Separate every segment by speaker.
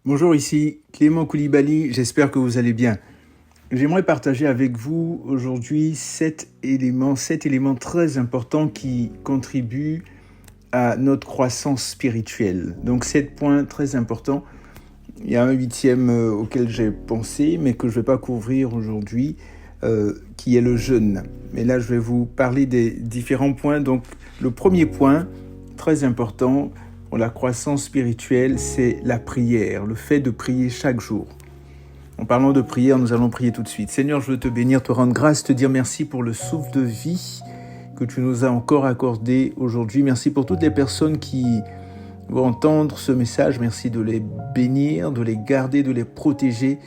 Speaker 1: Bonjour, ici Clément Koulibaly, j'espère que vous allez bien. J'aimerais partager avec vous aujourd'hui 7 éléments très importants qui contribuent à notre croissance spirituelle. Donc 7 points très importants. Il y a un 8e auquel j'ai pensé, mais que je ne vais pas couvrir aujourd'hui, qui est le jeûne. Mais là, je vais vous parler des différents points. Donc le premier point, très important, pour la croissance spirituelle, c'est la prière, le fait de prier chaque jour. En parlant de prière, nous allons prier tout de suite. Seigneur, je veux te bénir, te rendre grâce, te dire merci pour le souffle de vie que tu nous as encore accordé aujourd'hui. Merci pour toutes les personnes qui vont entendre ce message. Merci de les bénir, de les garder, de les protéger.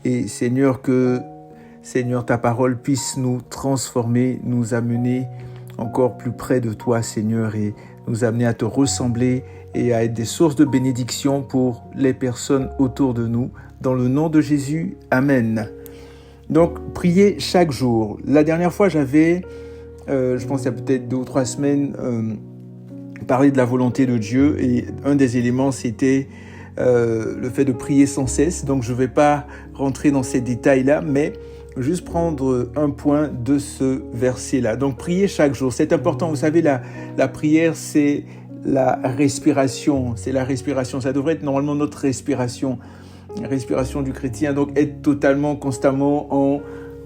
Speaker 1: Et Seigneur, ta parole puisse nous transformer, nous amener encore plus près de toi, Seigneur, et nous amener à te ressembler et à être des sources de bénédiction pour les personnes autour de nous. Dans le nom de Jésus, Amen. Donc, prier chaque jour. La dernière fois, j'avais, je pense il y a peut-être 2 ou 3 semaines, parlé de la volonté de Dieu. Et un des éléments, c'était le fait de prier sans cesse. Donc, je ne vais pas rentrer dans ces détails-là, mais juste prendre un point de ce verset-là. Donc, prier chaque jour, c'est important. Vous savez, la prière, c'est la respiration. C'est la respiration. Ça devrait être normalement notre respiration. La respiration du chrétien. Donc, être totalement, constamment en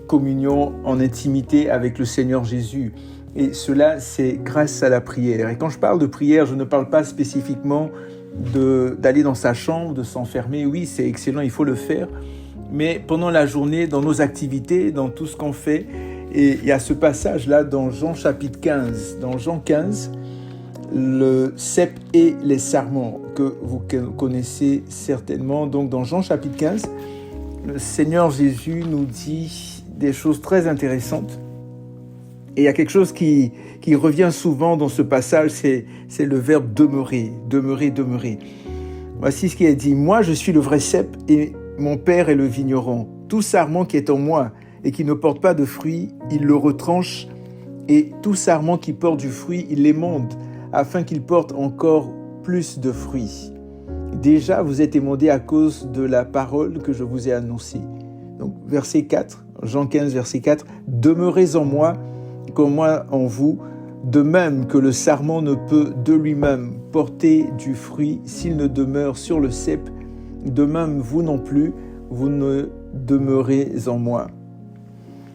Speaker 1: communion, en intimité avec le Seigneur Jésus. Et cela, c'est grâce à la prière. Et quand je parle de prière, je ne parle pas spécifiquement d'aller dans sa chambre, de s'enfermer. Oui, c'est excellent, il faut le faire. Mais pendant la journée, dans nos activités, dans tout ce qu'on fait, et il y a ce passage-là dans Jean chapitre 15. Dans Jean 15, le cep et les sarments, que vous connaissez certainement. Donc dans Jean chapitre 15, le Seigneur Jésus nous dit des choses très intéressantes. Et il y a quelque chose qui revient souvent dans ce passage, c'est le verbe demeurer, demeurer, demeurer. Voici ce qui est dit. Moi, je suis le vrai cep et mon Père est le vigneron. Tout sarment qui est en moi et qui ne porte pas de fruits, il le retranche. Et tout sarment qui porte du fruit, il l'émonde, afin qu'il porte encore plus de fruits. Déjà, vous êtes émondés à cause de la parole que je vous ai annoncée. Donc, verset 4, Jean 15, verset 4. Demeurez en moi, comme moi en vous, de même que le sarment ne peut de lui-même porter du fruit s'il ne demeure sur le cep. De même, vous non plus, vous ne demeurez en moi.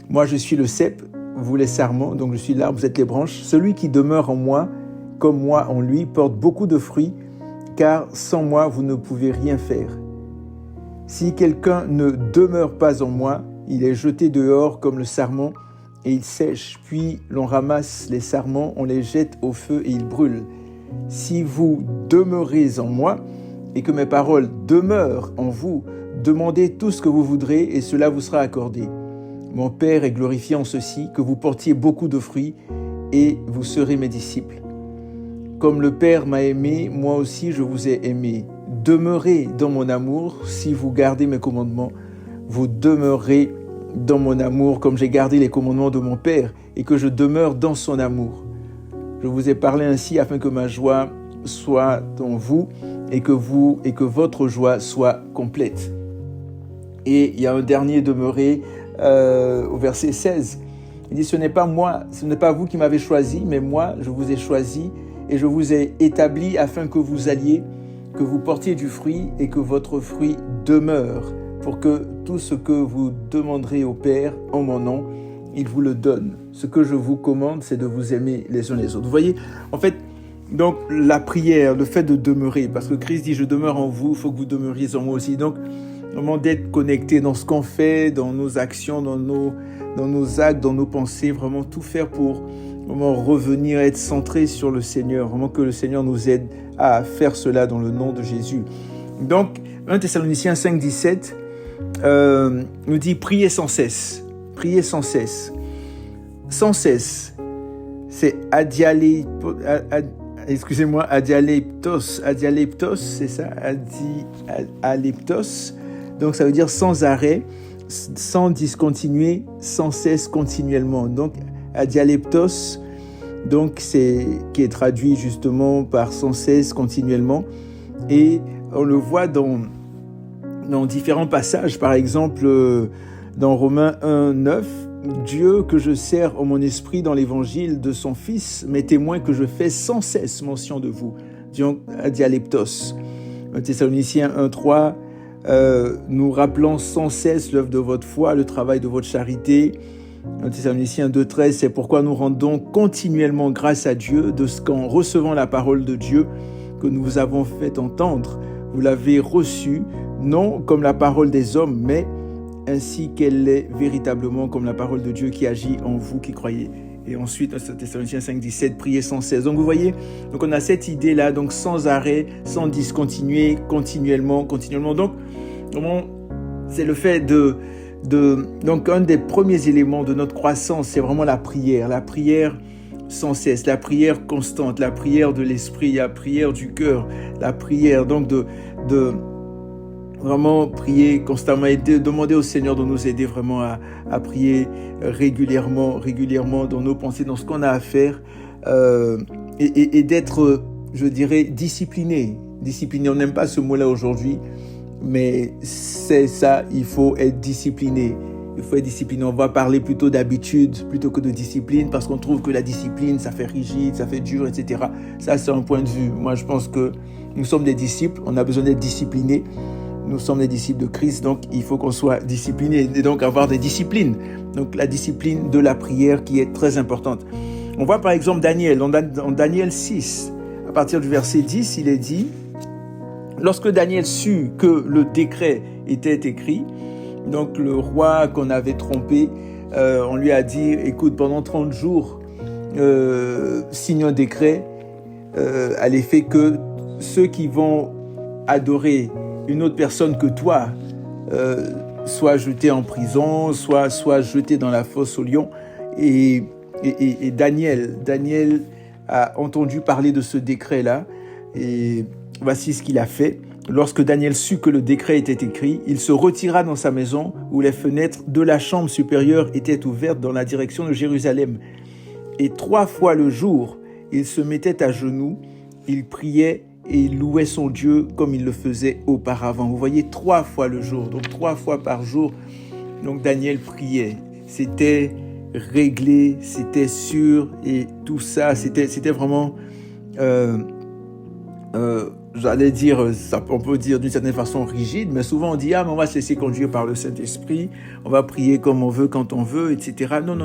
Speaker 1: Moi, je suis le cep, vous les sarments, donc je suis l'arbre, vous êtes les branches. Celui qui demeure en moi, comme moi en lui, porte beaucoup de fruits, car sans moi, vous ne pouvez rien faire. Si quelqu'un ne demeure pas en moi, il est jeté dehors comme le sarment, et il sèche. Puis l'on ramasse les sarments, on les jette au feu et ils brûlent. Si vous demeurez en moi, et que mes paroles demeurent en vous, demandez tout ce que vous voudrez et cela vous sera accordé. Mon Père est glorifié en ceci, que vous portiez beaucoup de fruits et vous serez mes disciples. Comme le Père m'a aimé, moi aussi je vous ai aimé. Demeurez dans mon amour, si vous gardez mes commandements, vous demeurez dans mon amour, comme j'ai gardé les commandements de mon Père et que je demeure dans son amour. Je vous ai parlé ainsi afin que ma joie soit en vous et que votre joie soit complète. Et il y a un dernier demeuré au verset 16. Il dit, ce n'est pas moi, ce n'est pas vous qui m'avez choisi, mais moi, je vous ai choisi et je vous ai établi afin que vous alliez, que vous portiez du fruit et que votre fruit demeure, pour que tout ce que vous demanderez au Père en mon nom, il vous le donne. Ce que je vous commande, c'est de vous aimer les uns les autres. Vous voyez, en fait, donc la prière, le fait de demeurer, parce que Christ dit, je demeure en vous, il faut que vous demeuriez en moi aussi. Donc, vraiment d'être connecté dans ce qu'on fait, dans nos actions, dans nos actes, dans nos pensées, vraiment tout faire pour vraiment revenir, être centré sur le Seigneur, vraiment que le Seigneur nous aide à faire cela dans le nom de Jésus. Donc, 1 Thessaloniciens 5, 17 nous dit, priez sans cesse. Priez sans cesse. Sans cesse, c'est adialeptos, c'est ça, adialeptos. Donc ça veut dire sans arrêt, sans discontinuer, sans cesse, continuellement. Donc adialeptos, donc qui est traduit justement par sans cesse, continuellement. Et on le voit dans dans différents passages. Par exemple, dans Romains 1, 9, Dieu que je sers en mon esprit dans l'évangile de son Fils m'est témoin que je fais sans cesse mention de vous. Dialeptos. Thessaloniciens 1, 3, nous rappelant sans cesse l'œuvre de votre foi, le travail de votre charité. Thessaloniciens 2, 13, c'est pourquoi nous rendons continuellement grâce à Dieu de ce qu'en recevant la parole de Dieu que nous vous avons fait entendre, vous l'avez reçue, non comme la parole des hommes, mais ainsi qu'elle est véritablement comme la parole de Dieu qui agit en vous qui croyez. Et ensuite, Thessaloniciens 5, 17, priez sans cesse. Donc vous voyez, donc on a cette idée-là, donc sans arrêt, sans discontinuer, continuellement. Donc, c'est le fait donc un des premiers éléments de notre croissance, c'est vraiment la prière sans cesse, la prière constante, la prière de l'esprit, la prière du cœur, la prière donc de vraiment prier constamment et demander au Seigneur de nous aider vraiment à prier régulièrement dans nos pensées, dans ce qu'on a à faire et d'être, je dirais, discipliné. On n'aime pas ce mot-là aujourd'hui, mais c'est ça, il faut être discipliné. On va parler plutôt d'habitude plutôt que de discipline parce qu'on trouve que la discipline, ça fait rigide, ça fait dur, etc. Ça, c'est un point de vue. Moi, je pense que nous sommes des disciples, on a besoin d'être disciplinés. Nous sommes des disciples de Christ, donc il faut qu'on soit disciplinés et donc avoir des disciplines. Donc la discipline de la prière qui est très importante. On voit par exemple Daniel, dans Daniel 6, à partir du verset 10, il est dit « Lorsque Daniel sut que le décret était écrit, donc le roi qu'on avait trompé, on lui a dit « Écoute, pendant 30 jours, signe un décret à l'effet que ceux qui vont adorer une autre personne que toi soit jeté en prison, soit jeté dans la fosse aux lions. » Et Daniel a entendu parler de ce décret-là. Et voici ce qu'il a fait. Lorsque Daniel sut que le décret était écrit, il se retira dans sa maison où les fenêtres de la chambre supérieure étaient ouvertes dans la direction de Jérusalem. Et 3 fois le jour, il se mettait à genoux, il priait et il louait son Dieu comme il le faisait auparavant. Vous voyez, 3 fois le jour, donc 3 fois par jour. Donc Daniel priait. C'était réglé, c'était sûr et tout ça, c'était vraiment, j'allais dire, ça, on peut dire d'une certaine façon rigide, mais souvent on dit, mais on va se laisser conduire par le Saint-Esprit, on va prier comme on veut, quand on veut, etc. Non.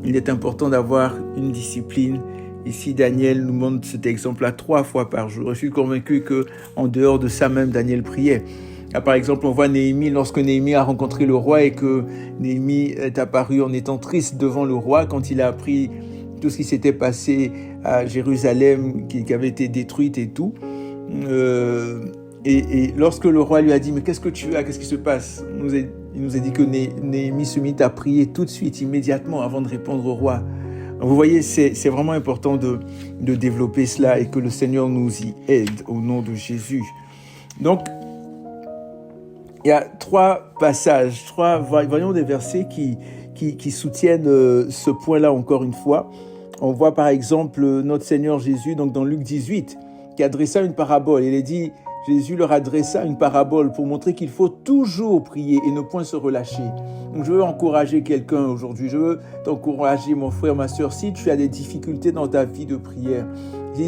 Speaker 1: Il est important d'avoir une discipline. Ici, Daniel nous montre cet exemple-là 3 fois par jour. Je suis convaincu qu'en dehors de ça même, Daniel priait. Là, par exemple, on voit Néhémie, lorsque Néhémie a rencontré le roi et que Néhémie est apparu en étant triste devant le roi quand il a appris tout ce qui s'était passé à Jérusalem, qui avait été détruite et tout. Et lorsque le roi lui a dit « Mais qu'est-ce que tu as ? Qu'est-ce qui se passe ?» Il nous a dit que Néhémie se mit à prier tout de suite, immédiatement, avant de répondre au roi. Donc vous voyez, c'est vraiment important de développer cela et que le Seigneur nous y aide au nom de Jésus. Donc, il y a 3 passages, voyons des versets qui soutiennent ce point-là encore une fois. On voit par exemple notre Seigneur Jésus, donc dans Luc 18, qui adressa une parabole. Il est dit, Jésus leur adressa une parabole pour montrer qu'il faut toujours prier et ne point se relâcher. Donc je veux encourager quelqu'un aujourd'hui, je veux t'encourager mon frère, ma sœur, si tu as des difficultés dans ta vie de prière,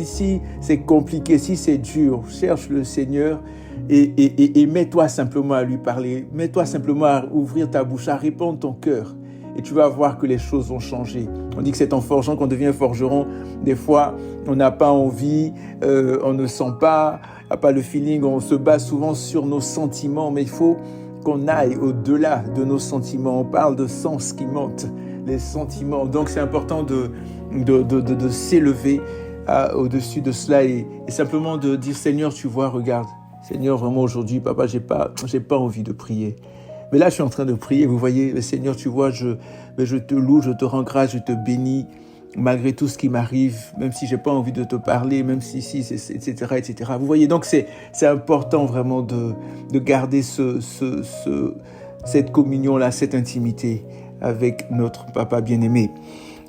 Speaker 1: si c'est compliqué, si c'est dur, cherche le Seigneur et mets-toi simplement à lui parler, mets-toi simplement à ouvrir ta bouche, à répandre ton cœur. Et tu vas voir que les choses vont changer. On dit que c'est en forgeant qu'on devient forgeron. Des fois, on n'a pas envie, on ne sent pas, on n'a pas le feeling, on se base souvent sur nos sentiments, mais il faut qu'on aille au-delà de nos sentiments. On parle de sens qui monte, les sentiments. Donc c'est important de s'élever au-dessus de cela et simplement de dire, Seigneur, tu vois, regarde, Seigneur, vraiment aujourd'hui, papa, j'ai pas envie de prier. Mais là, je suis en train de prier, vous voyez, Seigneur, tu vois, je te loue, je te rends grâce, je te bénis, malgré tout ce qui m'arrive, même si j'ai pas envie de te parler, même si, etc., etc. Vous voyez, donc c'est important vraiment de garder cette communion-là, cette intimité avec notre Papa bien-aimé.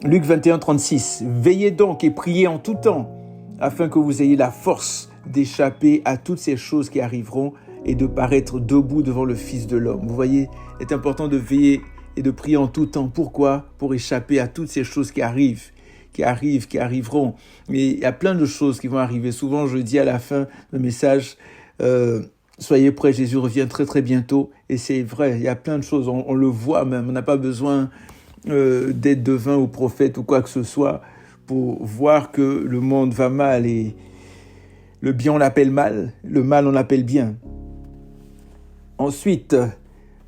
Speaker 1: Luc 21, 36. Veillez donc et priez en tout temps, afin que vous ayez la force d'échapper à toutes ces choses qui arriveront et de paraître debout devant le Fils de l'homme. Vous voyez, il est important de veiller et de prier en tout temps. Pourquoi ? Pour échapper à toutes ces choses qui arriveront. Mais il y a plein de choses qui vont arriver. Souvent, je dis à la fin de message, soyez prêts, Jésus revient très très bientôt. Et c'est vrai, il y a plein de choses, on le voit même. On n'a pas besoin d'être devin ou prophète ou quoi que ce soit pour voir que le monde va mal et le bien on l'appelle mal, le mal on l'appelle bien. Ensuite,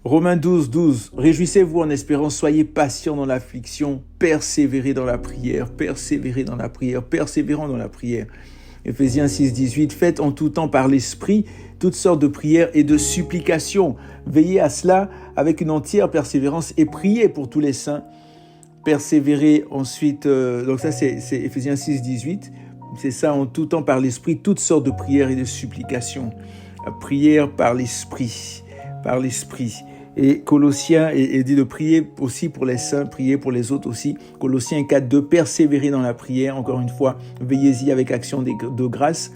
Speaker 1: Romains 12, 12. Réjouissez-vous en espérant, soyez patients dans l'affliction, persévérez dans la prière, persévérant dans la prière. Éphésiens 6, 18. Faites en tout temps par l'esprit toutes sortes de prières et de supplications. Veillez à cela avec une entière persévérance et priez pour tous les saints. Persévérez ensuite, donc ça c'est Éphésiens 6, 18. C'est ça, en tout temps par l'esprit, toutes sortes de prières et de supplications. Prière par l'esprit. Et Colossiens, et dit de prier aussi pour les saints, prier pour les autres aussi. Colossiens 4, 2, persévérer dans la prière, encore une fois, veillez-y avec action de grâce.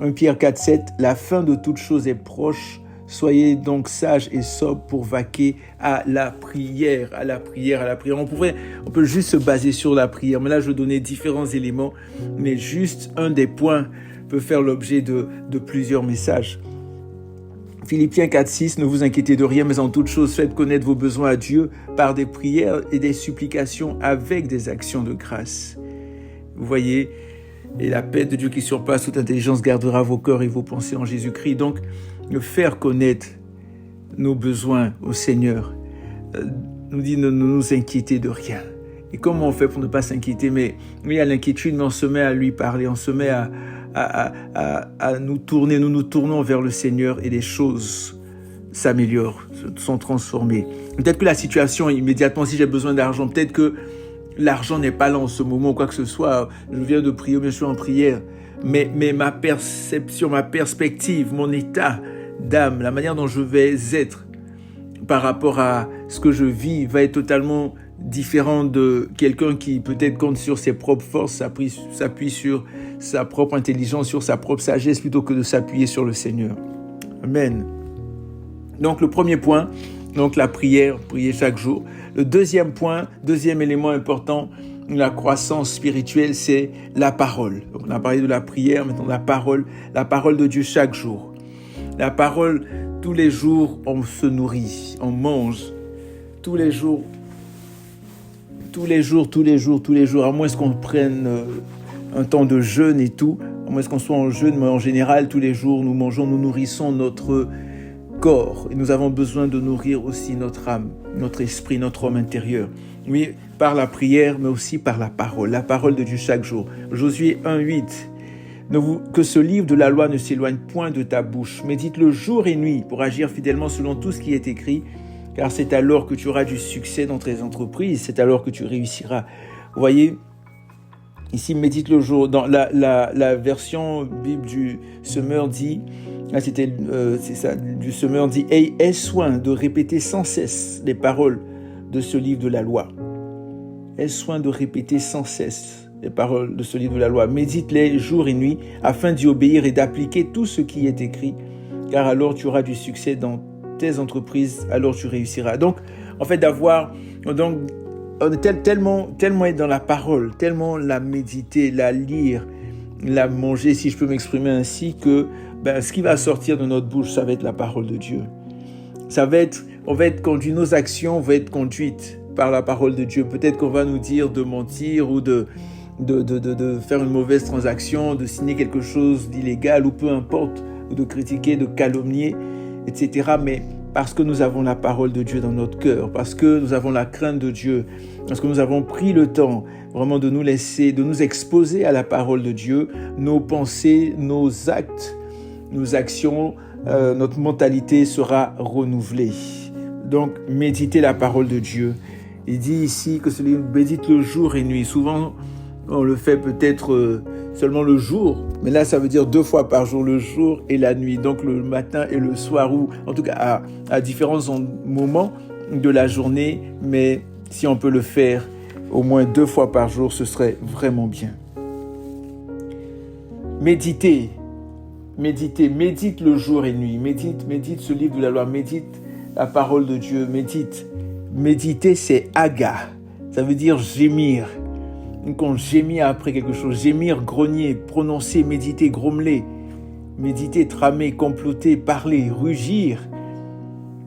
Speaker 1: 1 Pierre 4, 7, la fin de toute chose est proche. Soyez donc sages et sobres pour vaquer à la prière. On peut juste se baser sur la prière. Mais là, je donnais différents éléments. Mais juste un des points peut faire l'objet de plusieurs messages. Philippiens 4, 6, ne vous inquiétez de rien, mais en toute chose, faites connaître vos besoins à Dieu par des prières et des supplications avec des actions de grâce. Vous voyez, et la paix de Dieu qui surpasse toute intelligence gardera vos cœurs et vos pensées en Jésus-Christ. Donc, faire connaître nos besoins au Seigneur nous dit de ne nous inquiéter de rien. Et comment on fait pour ne pas s'inquiéter? Mais il y a l'inquiétude, mais on se met à lui parler, on se met à nous tourner, nous tournons vers le Seigneur et les choses s'améliorent, sont transformées. Peut-être que la situation immédiatement, si j'ai besoin d'argent, peut-être que l'argent n'est pas là en ce moment ou quoi que ce soit, je viens de prier, mais je suis en prière, mais ma perception, ma perspective, mon état d'âme, la manière dont je vais être par rapport à ce que je vis va être totalement différent de quelqu'un qui peut-être compte sur ses propres forces, s'appuie sur sa propre intelligence, sur sa propre sagesse, plutôt que de s'appuyer sur le Seigneur. Amen. Donc le premier point, donc la prière, prier chaque jour. Le deuxième point, deuxième élément important, la croissance spirituelle, c'est la parole. Donc on a parlé de la prière, maintenant la parole de Dieu chaque jour. La parole, tous les jours, on se nourrit, on mange. Tous les jours, à moins qu'on prenne un temps de jeûne et tout, à moins qu'on soit en jeûne, mais en général, tous les jours, nous mangeons, nous nourrissons notre corps. Et nous avons besoin de nourrir aussi notre âme, notre esprit, notre homme intérieur. Oui, par la prière, mais aussi par la parole de Dieu chaque jour. Josué 1, 8. Que ce livre de la loi ne s'éloigne point de ta bouche. Médite-le jour et nuit pour agir fidèlement selon tout ce qui est écrit, car c'est alors que tu auras du succès dans tes entreprises, c'est alors que tu réussiras. Vous voyez, ici, médite le jour. Dans la version Bible du Semeur dit, là c'est ça, du Semeur dit, aie soin de répéter sans cesse les paroles de ce livre de la loi. Aie soin de répéter sans cesse les paroles de ce livre de la loi. Médite-les jour et nuit, afin d'y obéir et d'appliquer tout ce qui est écrit, car alors tu auras du succès dans tes entreprises, alors tu réussiras. Donc, en fait, on est tellement être dans la parole, tellement la méditer, la lire, la manger, si je peux m'exprimer ainsi, que ce qui va sortir de notre bouche, ça va être la parole de Dieu. On va être conduit, nos actions vont être conduites par la parole de Dieu. Peut-être qu'on va nous dire de mentir ou de faire une mauvaise transaction, de signer quelque chose d'illégal ou peu importe, ou de critiquer, de calomnier, etc. Mais parce que nous avons la parole de Dieu dans notre cœur, parce que nous avons la crainte de Dieu, parce que nous avons pris le temps vraiment de nous laisser, de nous exposer à la parole de Dieu, nos pensées, nos actes, nos actions, notre mentalité sera renouvelée. Donc, méditez la parole de Dieu. Il dit ici que ce livre médite le jour et nuit. Souvent, on le fait peut-être seulement le jour, mais là, ça veut dire 2 fois par jour, le jour et la nuit. Donc, le matin et le soir, ou en tout cas à différents moments de la journée. Mais si on peut le faire au moins 2 fois par jour, ce serait vraiment bien. Méditer méditer, médite le jour et nuit, médite ce livre de la loi, médite la parole de Dieu, médite. Méditer, c'est aga, ça veut dire gémir. Donc on gémit après quelque chose, gémir, grogner, prononcer, méditer, grommeler, méditer, tramer, comploter, parler, rugir,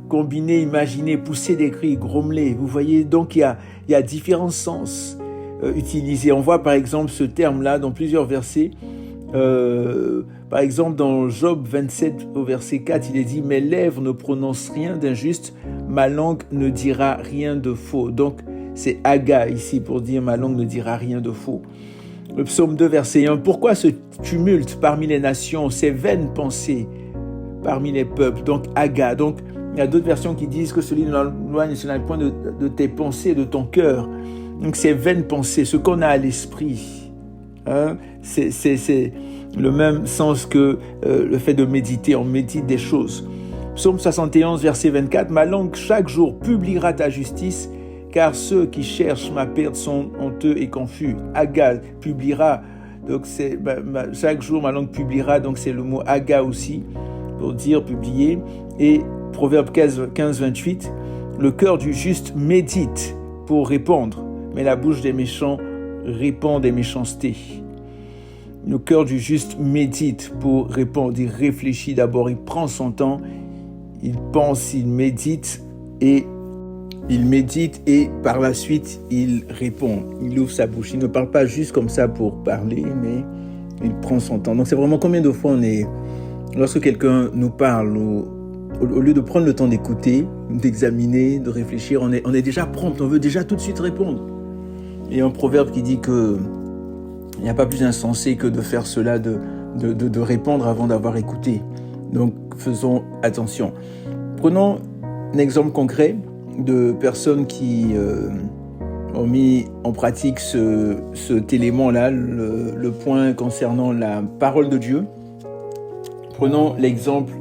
Speaker 1: combiner, imaginer, pousser des cris, grommeler. Vous voyez, donc il y a différents sens utilisés. On voit par exemple ce terme-là dans plusieurs versets. Par exemple, dans Job 27 au verset 4, il est dit « Mes lèvres ne prononcent rien d'injuste, ma langue ne dira rien de faux. » Donc, c'est aga ici pour dire « Ma langue ne dira rien de faux. » Le psaume 2, verset 1 « Pourquoi ce tumulte parmi les nations, ces vaines pensées parmi les peuples ?» Donc, aga. Donc, il y a d'autres versions qui disent que ce livre de la loi n'est sur le point de tes pensées, de ton cœur. Donc, ces vaines pensées, ce qu'on a à l'esprit, c'est le même sens que le fait de méditer. On médite des choses. Psaume 71, verset 24. « Ma langue chaque jour publiera ta justice, car ceux qui cherchent ma perte sont honteux et confus. » Aga, publiera. Donc chaque jour ma langue publiera. Donc c'est le mot aga aussi pour dire publier. Et Proverbe 15, 28. « Le cœur du juste médite pour répondre, mais la bouche des méchants répand des méchancetés. » Le cœur du juste médite pour répondre. Il réfléchit d'abord, il prend son temps, il pense, il médite et par la suite il répond. Il ouvre sa bouche. Il ne parle pas juste comme ça pour parler, mais il prend son temps. Donc c'est vraiment combien de fois lorsque quelqu'un nous parle, au lieu de prendre le temps d'écouter, d'examiner, de réfléchir, on est déjà prompt, on veut déjà tout de suite répondre. Il y a un proverbe qui dit que il n'y a pas plus insensé que de faire cela, de répondre avant d'avoir écouté. Donc, faisons attention. Prenons un exemple concret de personnes qui ont mis en pratique cet élément-là, le point concernant la parole de Dieu. Prenons l'exemple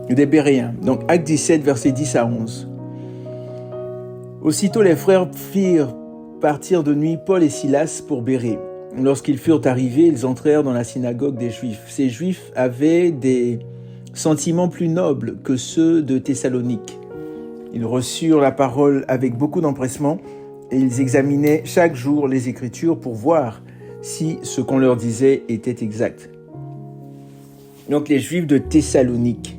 Speaker 1: des Béréens. Donc, Acte 17, versets 10 à 11. Aussitôt, les frères firent partir de nuit Paul et Silas pour Bérée. Lorsqu'ils furent arrivés, ils entrèrent dans la synagogue des Juifs. Ces Juifs avaient des sentiments plus nobles que ceux de Thessalonique. Ils reçurent la parole avec beaucoup d'empressement et ils examinaient chaque jour les Écritures pour voir si ce qu'on leur disait était exact. Donc les Juifs de Thessalonique,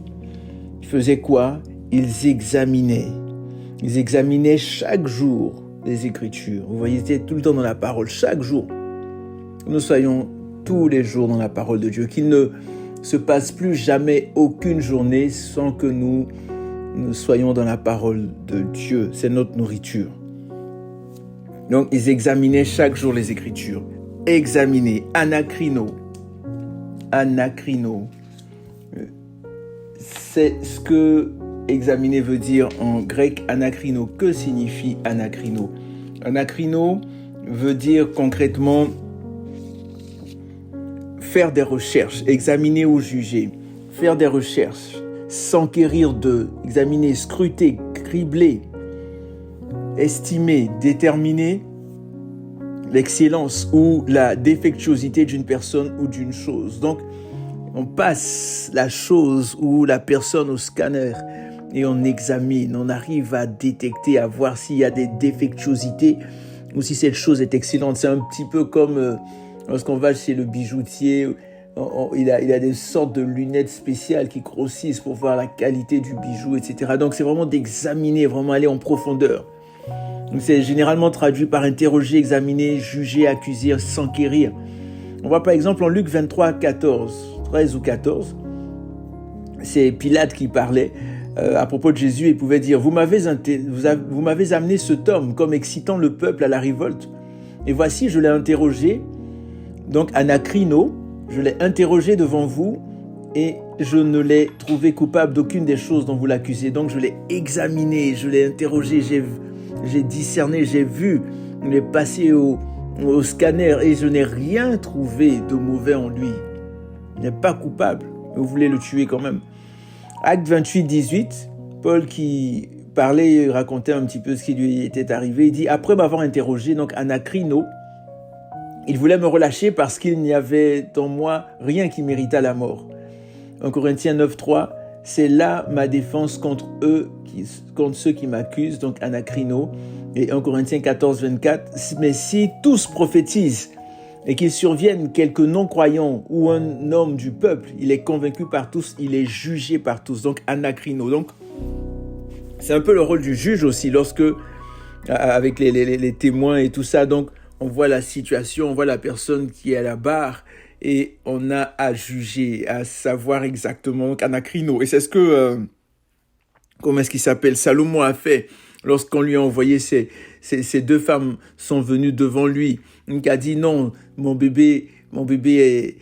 Speaker 1: ils faisaient quoi ? Ils examinaient chaque jour les Écritures. Vous voyez, ils étaient tout le temps dans la parole, chaque jour. Nous soyons tous les jours dans la parole de Dieu, qu'il ne se passe plus jamais aucune journée sans que nous soyons dans la parole de Dieu. C'est notre nourriture. Donc, ils examinaient chaque jour les Écritures. Examiner, anakrino. C'est ce que examiner veut dire en grec anakrino. Que signifie anakrino ? Anakrino veut dire concrètement faire des recherches, examiner ou juger, faire des recherches, s'enquérir de, examiner, scruter, cribler, estimer, déterminer l'excellence ou la défectuosité d'une personne ou d'une chose. Donc, on passe la chose ou la personne au scanner et on examine, on arrive à détecter, à voir s'il y a des défectuosités ou si cette chose est excellente. C'est un petit peu comme lorsqu'on va chez le bijoutier, il a des sortes de lunettes spéciales qui grossissent pour voir la qualité du bijou, etc. Donc c'est vraiment d'examiner, vraiment aller en profondeur. Donc c'est généralement traduit par interroger, examiner, juger, accuser, s'enquérir. On voit par exemple en Luc 23, 13 ou 14, c'est Pilate qui parlait à propos de Jésus et pouvait dire « Vous m'avez amené cet homme comme excitant le peuple à la révolte. Et voici, je l'ai interrogé, donc anakrino, je l'ai interrogé devant vous et je ne l'ai trouvé coupable d'aucune des choses dont vous l'accusez. Donc je l'ai examiné, je l'ai interrogé, j'ai discerné, j'ai vu, je l'ai passé au scanner et je n'ai rien trouvé de mauvais en lui. Il n'est pas coupable, mais vous voulez le tuer quand même. » Acte 28, 18, Paul qui parlait, racontait un petit peu ce qui lui était arrivé. Il dit « Après m'avoir interrogé, donc anakrino, il voulait me relâcher parce qu'il n'y avait en moi rien qui méritât la mort. 1 Corinthiens 9.3, c'est là ma défense contre ceux qui m'accusent, donc anacrino. Et 1 Corinthiens 14.24, mais si tous prophétisent et qu'il survienne quelques non-croyants ou un homme du peuple, il est convaincu par tous, il est jugé par tous, donc anacrino. Donc, c'est un peu le rôle du juge aussi, lorsque, avec les témoins et tout ça, donc on voit la situation, on voit la personne qui est à la barre, et on a à juger, à savoir exactement, donc anacrino. Et c'est ce que, comment est-ce qu'il s'appelle, Salomon a fait lorsqu'on lui a envoyé ces deux femmes sont venues devant lui. Il a dit non, mon bébé est,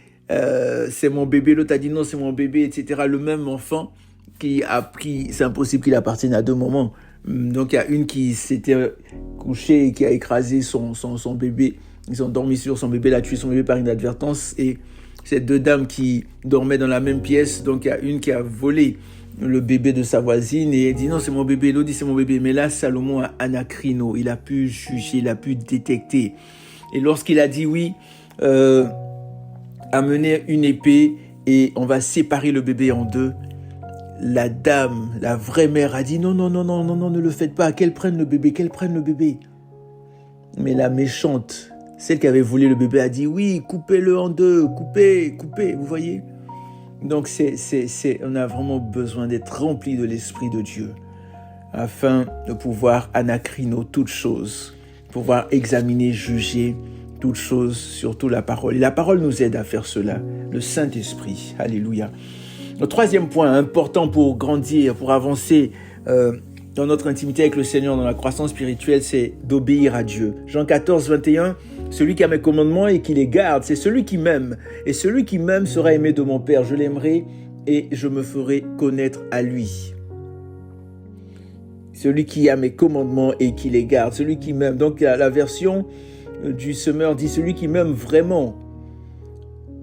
Speaker 1: c'est mon bébé. L'autre a dit non, c'est mon bébé, etc. Le même enfant qui a pris, c'est impossible qu'il appartienne à deux mamans. Donc il y a une qui s'était couchée et qui a écrasé son bébé. Ils ont dormi sur son bébé, elle a tué son bébé par inadvertance. Et ces deux dames qui dormaient dans la même pièce, donc il y a une qui a volé le bébé de sa voisine et elle dit non, c'est mon bébé. L'autre dit c'est mon bébé. Mais là, Salomon a anacrino, il a pu juger, il a pu détecter. Et lorsqu'il a dit oui, amener une épée et on va séparer le bébé en deux, la dame, la vraie mère a dit non, ne le faites pas, qu'elle prenne le bébé. Mais la méchante, celle qui avait volé le bébé, a dit oui, coupez-le en deux, coupez, vous voyez. Donc on a vraiment besoin d'être rempli de l'Esprit de Dieu afin de pouvoir anacrino toutes choses, pouvoir examiner, juger toutes choses, surtout la parole. Et la parole nous aide à faire cela, le Saint-Esprit. Alléluia. Le troisième point important pour grandir, pour avancer dans notre intimité avec le Seigneur, dans la croissance spirituelle, c'est d'obéir à Dieu. Jean 14.21, celui qui a mes commandements et qui les garde, c'est celui qui m'aime. Et celui qui m'aime sera aimé de mon Père. Je l'aimerai et je me ferai connaître à lui. Celui qui a mes commandements et qui les garde, celui qui m'aime. Donc la version du semeur dit celui qui m'aime vraiment,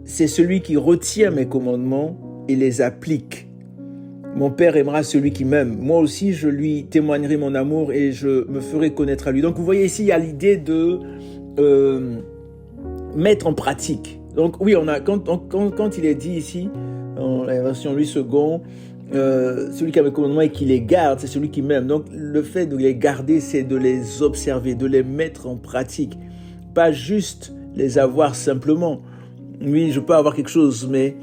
Speaker 1: c'est celui qui retient mes commandements et les applique. Mon Père aimera celui qui m'aime. Moi aussi, je lui témoignerai mon amour et je me ferai connaître à lui. Donc, vous voyez ici, il y a l'idée de mettre en pratique. Donc, oui, quand il est dit ici, dans la version 8 secondes, celui qui a mes commandements et qui les garde, c'est celui qui m'aime. Donc, le fait de les garder, c'est de les observer, de les mettre en pratique. Pas juste les avoir simplement. Oui, je peux avoir quelque chose, mais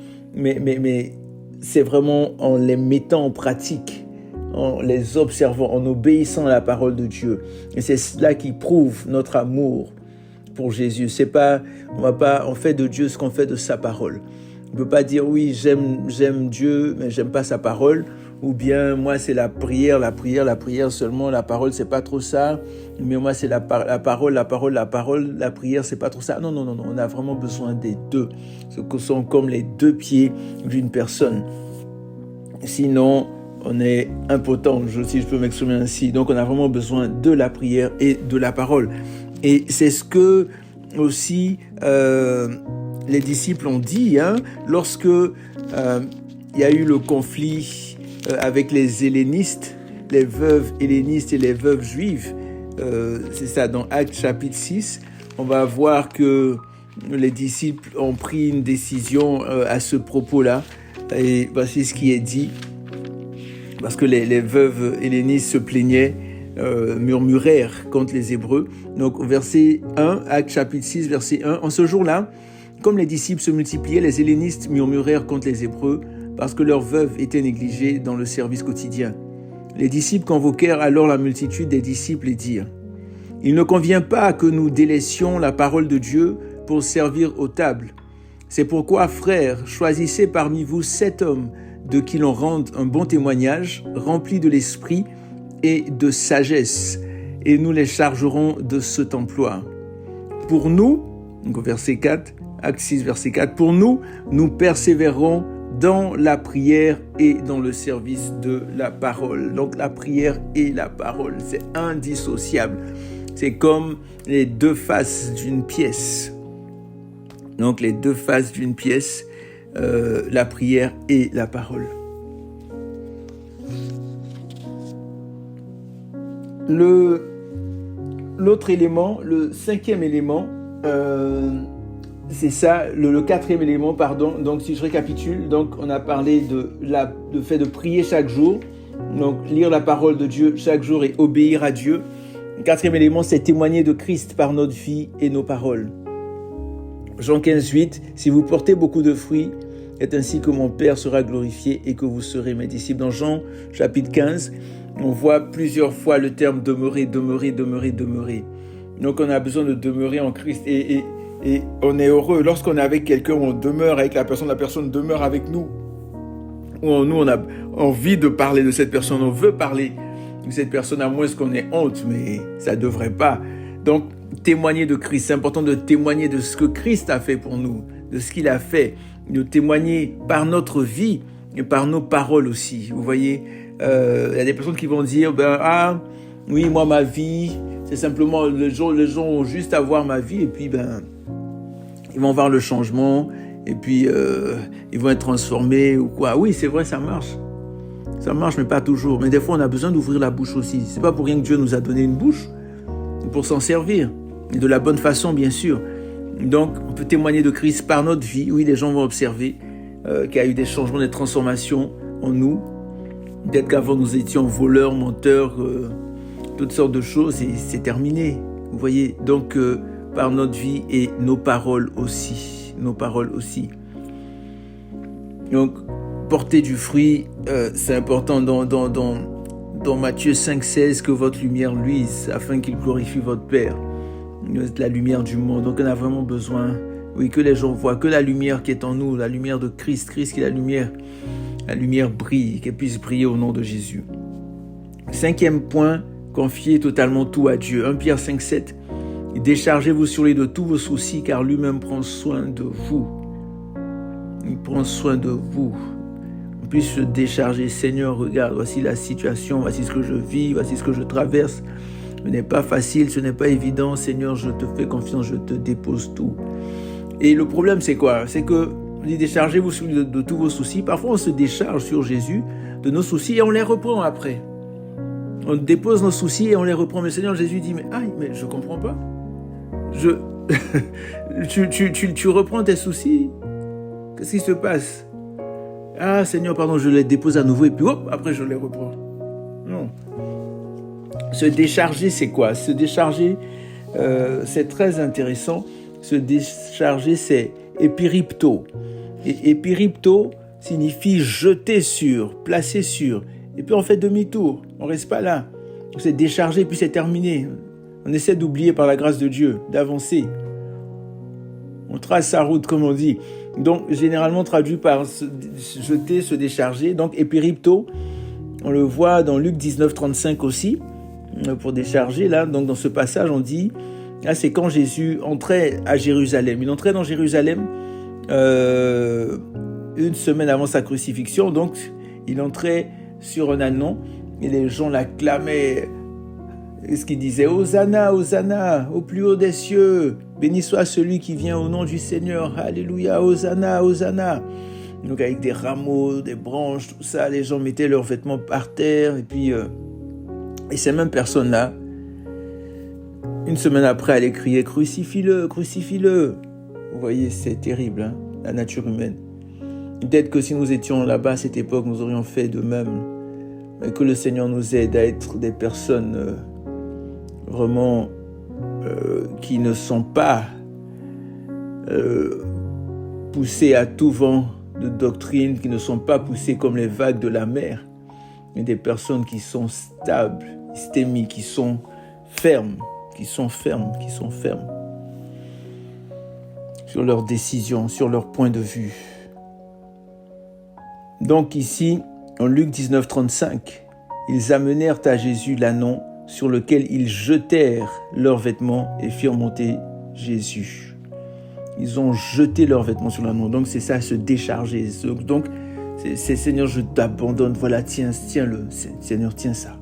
Speaker 1: c'est vraiment en les mettant en pratique, en les observant, en obéissant à la parole de Dieu. Et c'est cela qui prouve notre amour pour Jésus. On fait de Dieu ce qu'on fait de sa parole. On ne peut pas dire oui, j'aime Dieu, mais j'aime pas sa parole. Ou bien moi c'est la prière seulement, la parole c'est pas trop ça. Mais moi c'est la parole, la prière c'est pas trop ça. Non, on a vraiment besoin des deux. Ce que sont comme les deux pieds d'une personne. Sinon, on est impotent, si je peux m'exprimer ainsi. Donc on a vraiment besoin de la prière et de la parole. Et c'est ce que aussi les disciples ont dit, lorsque il y a eu le conflit avec les hellénistes, les veuves hellénistes et les veuves juives. C'est ça, dans Actes chapitre 6, on va voir que les disciples ont pris une décision à ce propos-là. Et voici ce qui est dit. Parce que les veuves hellénistes se plaignaient, murmurèrent contre les Hébreux. Donc, verset 1, Actes chapitre 6, verset 1. En ce jour-là, comme les disciples se multipliaient, les hellénistes murmurèrent contre les Hébreux parce que leurs veuves étaient négligées dans le service quotidien. Les disciples convoquèrent alors la multitude des disciples et dirent : « Il ne convient pas que nous délaissions la parole de Dieu pour servir aux tables. C'est pourquoi, frères, choisissez parmi vous 7 hommes de qui l'on rende un bon témoignage, remplis de l'esprit et de sagesse, et nous les chargerons de cet emploi. Pour nous, donc verset 4, Acte 6, verset 4, pour nous, nous persévérons dans la prière et dans le service de la parole. Donc la prière et la parole, c'est indissociable. C'est comme les deux faces d'une pièce. Donc les deux faces d'une pièce, la prière et la parole. L'autre élément, le cinquième élément, c'est ça, le quatrième élément, pardon. Donc, si je récapitule, donc on a parlé de fait de prier chaque jour, donc lire la parole de Dieu chaque jour et obéir à Dieu. Le quatrième élément, c'est témoigner de Christ par notre vie et nos paroles. Jean 15, 8, si vous portez beaucoup de fruits, c'est ainsi que mon Père sera glorifié et que vous serez mes disciples. Dans Jean chapitre 15, on voit plusieurs fois le terme demeurer, demeurer, demeurer, demeurer. Donc on a besoin de demeurer en Christ et on est heureux. Lorsqu'on est avec quelqu'un, on demeure avec la personne demeure avec nous. Ou nous, on a envie de parler de cette personne, on veut parler de cette personne, à moins qu'on ait honte, mais ça ne devrait pas. Donc, témoigner de Christ, c'est important de témoigner de ce que Christ a fait pour nous, de ce qu'il a fait, de témoigner par notre vie et par nos paroles aussi. Vous voyez, y a des personnes qui vont dire, oui, moi, ma vie, c'est simplement, les gens ont juste à voir ma vie et puis, ils vont voir le changement et puis, ils vont être transformés ou quoi. Oui, c'est vrai, ça marche. Ça marche, mais pas toujours. Mais des fois, on a besoin d'ouvrir la bouche aussi. C'est pas pour rien que Dieu nous a donné une bouche, pour s'en servir. Et de la bonne façon, bien sûr. Donc, on peut témoigner de Christ par notre vie. Oui, les gens vont observer qu'il y a eu des changements, des transformations en nous. Peut-être qu'avant, nous étions voleurs, menteurs, toutes sortes de choses, et c'est terminé. Vous voyez, donc, par notre vie et nos paroles aussi. Nos paroles aussi. Donc, porter du fruit, c'est important dans Matthieu 5,16, que votre lumière luise afin qu'il glorifie votre Père. Vous êtes la lumière du monde. Donc on a vraiment besoin, oui, que les gens voient que la lumière qui est en nous, la lumière de Christ qui est la lumière brille, qu'elle puisse briller au nom de Jésus. Cinquième point, confiez totalement tout à Dieu. 1 Pierre 5,7, déchargez-vous sur lui de tous vos soucis car lui-même prend soin de vous. Il prend soin de vous. On puisse se décharger. Seigneur, regarde, voici la situation, voici ce que je vis, voici ce que je traverse. Ce n'est pas facile, ce n'est pas évident. Seigneur, je te fais confiance, je te dépose tout. Et le problème, c'est quoi? C'est que, on dit déchargez-vous de tous vos soucis. Parfois, on se décharge sur Jésus de nos soucis et on les reprend après. On dépose nos soucis et on les reprend. Mais Seigneur, Jésus dit, mais je comprends pas. Tu reprends tes soucis. Qu'est-ce qui se passe? Ah, Seigneur, pardon, je les dépose à nouveau et puis hop, après je les reprends. Non. Se décharger, c'est quoi? Se décharger, c'est très intéressant. Se décharger, c'est épiripto. Et épiripto signifie jeter sur, placer sur. Et puis on fait demi-tour, on ne reste pas là. On s'est déchargé, puis c'est terminé. On essaie d'oublier par la grâce de Dieu, d'avancer. On trace sa route, comme on dit. Donc, généralement traduit par se jeter, se décharger. Donc, épiripto, on le voit dans Luc 19, 35 aussi, pour décharger. Là, donc dans ce passage, on dit, là, c'est quand Jésus entrait à Jérusalem. Il entrait dans Jérusalem une semaine avant sa crucifixion. Donc, il entrait sur un ânon et les gens l'acclamaient. Ce qu'il disait, Hosanna, Hosanna, au plus haut des cieux, béni soit celui qui vient au nom du Seigneur, alléluia, Hosanna, Hosanna. Donc avec des rameaux, des branches, tout ça, les gens mettaient leurs vêtements par terre, et puis, et ces mêmes personnes-là, une semaine après, elles criaient, crucifie-le, crucifie-le. Vous voyez, c'est terrible, hein, la nature humaine. Peut-être que si nous étions là-bas à cette époque, nous aurions fait de même, mais que le Seigneur nous aide à être des personnes vraiment qui ne sont pas poussées à tout vent de doctrine, qui ne sont pas poussées comme les vagues de la mer, mais des personnes qui sont stables, systémiques, qui sont fermes sur leurs décisions, sur leur point de vue. Donc ici, en Luc 19, 35, ils amenèrent à Jésus l'ânon sur lequel ils jetèrent leurs vêtements et firent monter Jésus. Ils ont jeté leurs vêtements sur l'ânon. Donc c'est ça, se décharger. Donc c'est Seigneur, je t'abandonne. Voilà, tiens-le. Seigneur, tiens ça.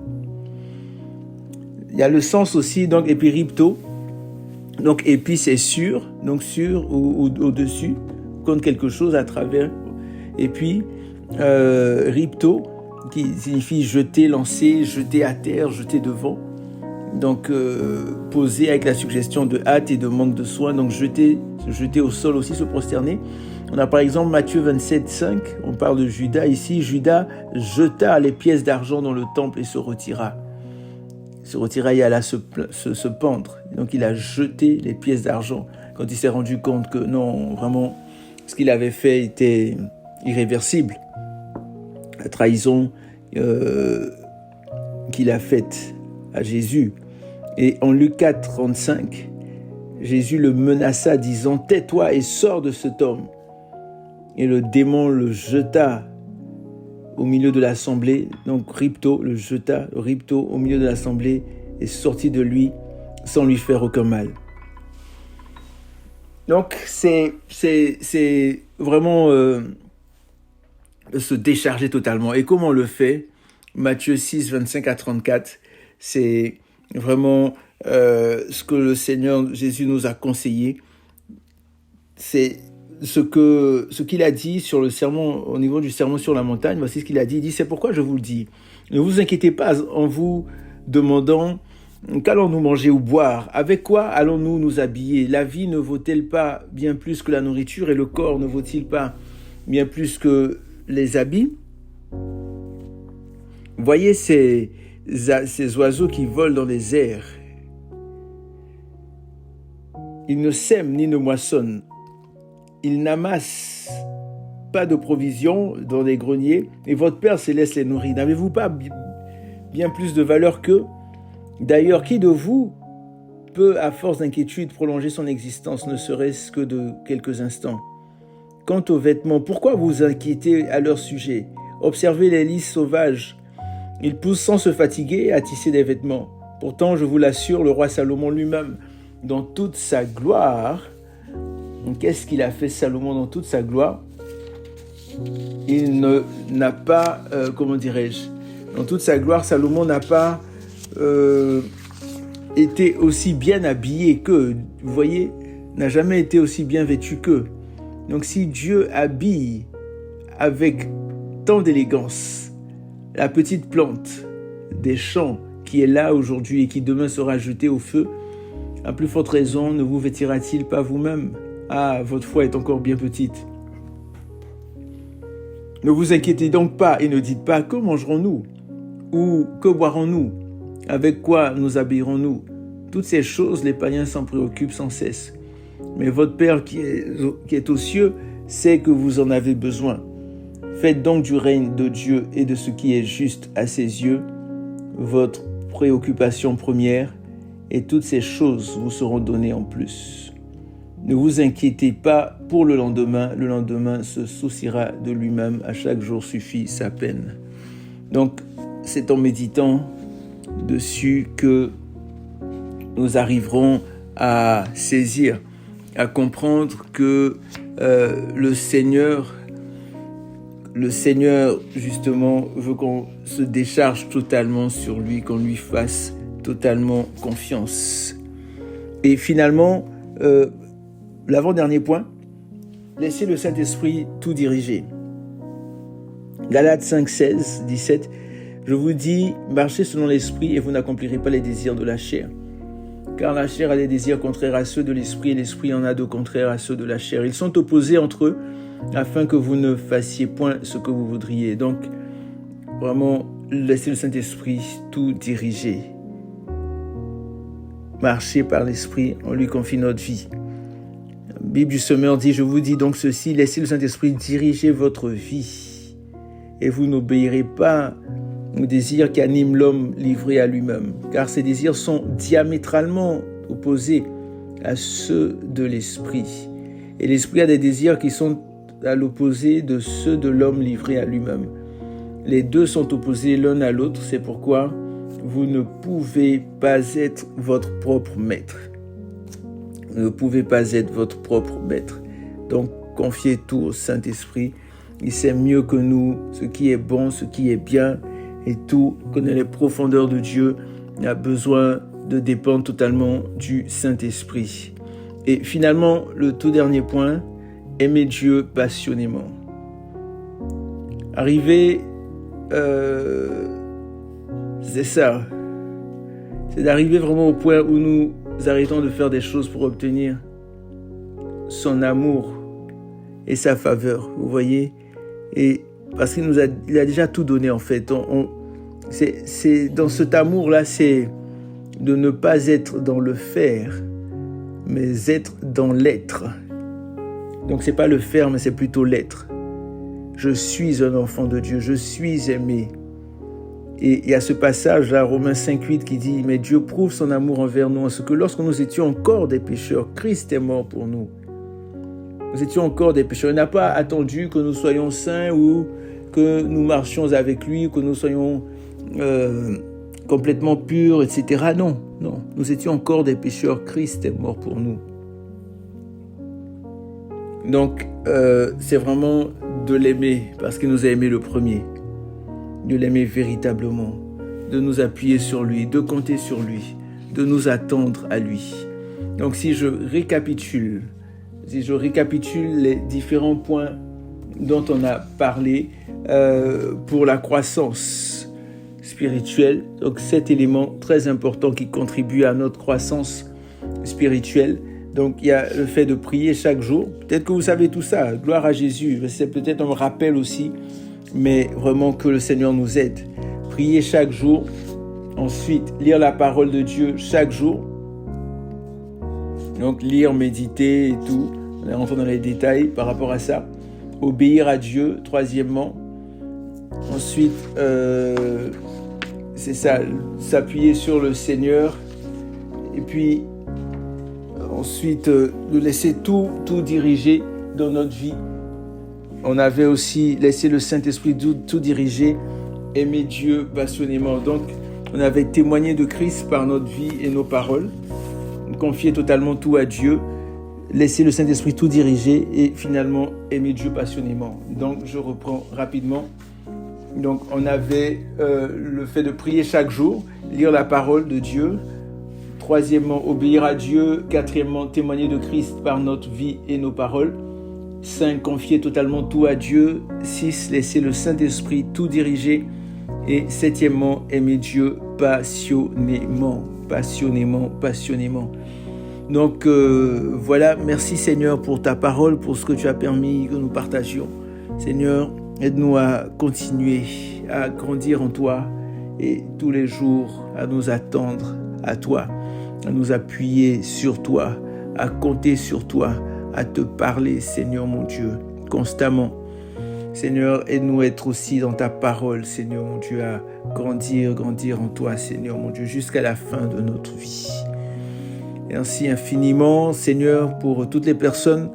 Speaker 1: Il y a le sens aussi, donc épiripto. Donc épi, c'est sur, donc sur ou au-dessus, contre quelque chose à travers. Et puis, ripto, qui signifie jeter, lancer, jeter à terre, jeter devant. donc posé avec la suggestion de hâte et de manque de soin, donc jeté au sol aussi, se prosterner. On a par exemple Matthieu 27, 5, on parle de Judas ici. Judas jeta les pièces d'argent dans le temple et se retira. Il se retira et alla se pendre. Donc il a jeté les pièces d'argent quand il s'est rendu compte que non, vraiment, ce qu'il avait fait était irréversible. La trahison qu'il a faite à Jésus. Et en Luc 4, 35, Jésus le menaça disant « Tais-toi et sors de cet homme ». Et le démon le jeta au milieu de l'assemblée. Donc Ripto le jeta, au milieu de l'assemblée et sortit de lui sans lui faire aucun mal. Donc c'est vraiment se décharger totalement. Et comment on le fait? Matthieu 6, 25 à 34, c'est vraiment ce que le Seigneur Jésus nous a conseillé. C'est ce qu'il a dit sur le sermon, au niveau du sermon sur la montagne. Voici ce qu'il a dit. Il dit, c'est pourquoi je vous le dis. Ne vous inquiétez pas en vous demandant qu'allons-nous manger ou boire? Avec quoi allons-nous nous habiller? La vie ne vaut-elle pas bien plus que la nourriture et le corps ne vaut-il pas bien plus que les habits? Voyez ces oiseaux qui volent dans les airs. Ils ne sèment ni ne moissonnent. Ils n'amassent pas de provisions dans des greniers et votre Père céleste les nourrit. N'avez-vous pas bien plus de valeur qu'eux? D'ailleurs, qui de vous peut, à force d'inquiétude, prolonger son existence, ne serait-ce que de quelques instants? Quant aux vêtements, pourquoi vous inquiétez à leur sujet? Observez les lys sauvages. Ils poussent sans se fatiguer à tisser des vêtements. Pourtant, je vous l'assure, le roi Salomon lui-même, dans toute sa gloire, qu'est-ce qu'il a fait Salomon dans toute sa gloire? Il n'a pas, dans toute sa gloire, Salomon n'a pas été aussi bien habillé qu'eux. Vous voyez, n'a jamais été aussi bien vêtu qu'eux. Donc si Dieu habille avec tant d'élégance la petite plante des champs qui est là aujourd'hui et qui demain sera jetée au feu, à plus forte raison ne vous vêtira-t-il pas vous-même? Ah, votre foi est encore bien petite. Ne vous inquiétez donc pas et ne dites pas « Que mangerons-nous » ou « Que boirons-nous » ? Avec quoi nous habillerons-nous? Toutes ces choses, les païens s'en préoccupent sans cesse. Mais votre Père qui est aux cieux sait que vous en avez besoin. Faites donc du règne de Dieu et de ce qui est juste à ses yeux votre préoccupation première, et toutes ces choses vous seront données en plus. Ne vous inquiétez pas pour le lendemain se souciera de lui-même, à chaque jour suffit sa peine. Donc, c'est en méditant dessus que nous arriverons à saisir, à comprendre que le Seigneur justement veut qu'on se décharge totalement sur lui, qu'on lui fasse totalement confiance. Et finalement, l'avant-dernier point, laissez le Saint-Esprit tout diriger. Galates 5, 16, 17, je vous dis, marchez selon l'Esprit et vous n'accomplirez pas les désirs de la chair. Car la chair a des désirs contraires à ceux de l'Esprit et l'Esprit en a de contraires à ceux de la chair. Ils sont opposés entre eux afin que vous ne fassiez point ce que vous voudriez. Donc, vraiment, laissez le Saint-Esprit tout diriger. Marchez par l'Esprit, on lui confie notre vie. La Bible du Semeur dit, je vous dis donc ceci, laissez le Saint-Esprit diriger votre vie et vous n'obéirez pas aux désirs qui animent l'homme livré à lui-même, car ces désirs sont diamétralement opposés à ceux de l'Esprit. Et l'Esprit a des désirs qui sont à l'opposé de ceux de l'homme livré à lui-même. Les deux sont opposés l'un à l'autre, c'est pourquoi vous ne pouvez pas être votre propre maître. Vous ne pouvez pas être votre propre maître. Donc, confiez tout au Saint-Esprit. Il sait mieux que nous ce qui est bon, ce qui est bien, et tout, connaît les profondeurs de Dieu. Il a besoin de dépendre totalement du Saint-Esprit. Et finalement, le tout dernier point, aimer Dieu passionnément. Arriver, c'est ça. C'est d'arriver vraiment au point où nous arrêtons de faire des choses pour obtenir son amour et sa faveur, vous voyez. Et parce qu'il il a déjà tout donné en fait. C'est dans cet amour-là, c'est de ne pas être dans le faire, mais être dans l'être. Donc c'est pas le faire, mais c'est plutôt l'être. Je suis un enfant de Dieu, je suis aimé. Et il y a ce passage là, Romains 5,8 qui dit « Mais Dieu prouve son amour envers nous en ce que lorsque nous étions encore des pécheurs, Christ est mort pour nous. » Nous étions encore des pécheurs. Il n'a pas attendu que nous soyons saints ou que nous marchions avec lui, que nous soyons complètement purs, etc. Non, non. Nous étions encore des pécheurs. Christ est mort pour nous. Donc, c'est vraiment de l'aimer parce qu'il nous a aimé le premier. De l'aimer véritablement, de nous appuyer sur lui, de compter sur lui, de nous attendre à lui. Donc si je récapitule les différents points dont on a parlé pour la croissance spirituelle, donc 7 éléments très importants qui contribuent à notre croissance spirituelle. Donc il y a le fait de prier chaque jour. Peut-être que vous savez tout ça, gloire à Jésus, c'est peut-être un rappel aussi, mais vraiment que le Seigneur nous aide. Prier chaque jour. Ensuite, lire la parole de Dieu chaque jour. Donc, lire, méditer et tout. On est rentré dans les détails par rapport à ça. Obéir à Dieu, troisièmement. Ensuite, c'est ça, s'appuyer sur le Seigneur. Et puis, ensuite, de laisser tout diriger dans notre vie. On avait aussi laissé le Saint-Esprit tout diriger, aimer Dieu passionnément. Donc, on avait témoigné de Christ par notre vie et nos paroles, confier totalement tout à Dieu, laisser le Saint-Esprit tout diriger et finalement aimer Dieu passionnément. Donc, je reprends rapidement. Donc, on avait le fait de prier chaque jour, lire la parole de Dieu. Troisièmement, obéir à Dieu. Quatrièmement, témoigner de Christ par notre vie et nos paroles. 5. Confier totalement tout à Dieu. 6. Laisser le Saint-Esprit tout diriger. Et 7e, aimer Dieu passionnément. Donc voilà, merci Seigneur pour ta parole, pour ce que tu as permis que nous partagions. Seigneur, aide-nous à continuer à grandir en toi et tous les jours à nous attendre à toi, à nous appuyer sur toi, à compter sur toi, à te parler, Seigneur mon Dieu, constamment. Seigneur, aide-nous à être aussi dans ta parole, Seigneur mon Dieu, à grandir en toi, Seigneur mon Dieu, jusqu'à la fin de notre vie. Merci infiniment, Seigneur, pour toutes les personnes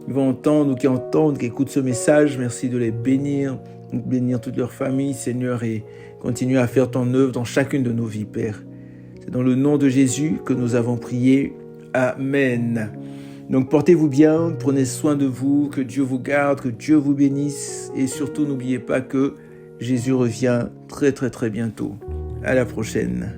Speaker 1: qui vont entendre ou qui entendent, qui écoutent ce message. Merci de les bénir toute leur famille, Seigneur, et continuer à faire ton œuvre dans chacune de nos vies, Père. C'est dans le nom de Jésus que nous avons prié. Amen. Donc portez-vous bien, prenez soin de vous, que Dieu vous garde, que Dieu vous bénisse et surtout n'oubliez pas que Jésus revient très très très bientôt. À la prochaine.